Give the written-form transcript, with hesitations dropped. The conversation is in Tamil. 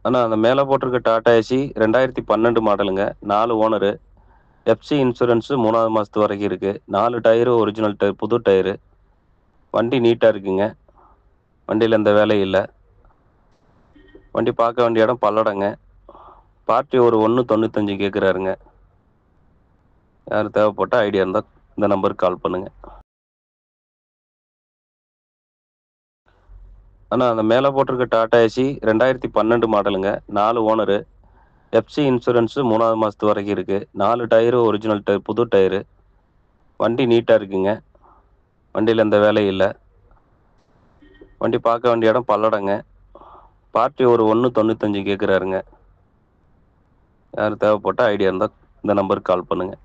அண்ணா அந்த மேலே போட்டிருக்க டாடா ஏசி 2012 மாடலுங்க. 4 ஓனரு. எஃப்சி இன்சூரன்ஸு 3வது மாசத்து வரைக்கும் இருக்கு. 4 டயரு ஒரிஜினல் டயர், புது டயரு. வண்டி நீட்டா இருக்குங்க. வண்டியில எந்த வேலையும் இல்ல. வண்டி பார்க்க வேண்டிய இடம் பல்லடங்க. பார்ட்டி ஒரு 1.95 கேட்குறாருங்க. யாரும் தேவைப்பட்டா ஐடியா இருந்தா இந்த நம்பருக்கு கால் பண்ணுங்க. அண்ணா அந்த மேலே போட்டிருக்க டாடா ஏசி 2012 மாடலுங்க. 4 ஓனரு. எஃப்சி இன்சூரன்ஸு 3வது மாசத்து வரைக்கும் இருக்கு. 4 டயரு ஒரிஜினல் டயர், புது டயரு. வண்டி நீட்டா இருக்குங்க. வண்டியில எந்த வேலையும் இல்ல. வண்டி பார்க்க வேண்டிய இடம் பல்லடங்க. பார்ட்டி ஒரு 1.95 கேட்குறாருங்க. யாரும் தேவைப்பட்டா ஐடியா இருந்தா இந்த நம்பருக்கு கால் பண்ணுங்க.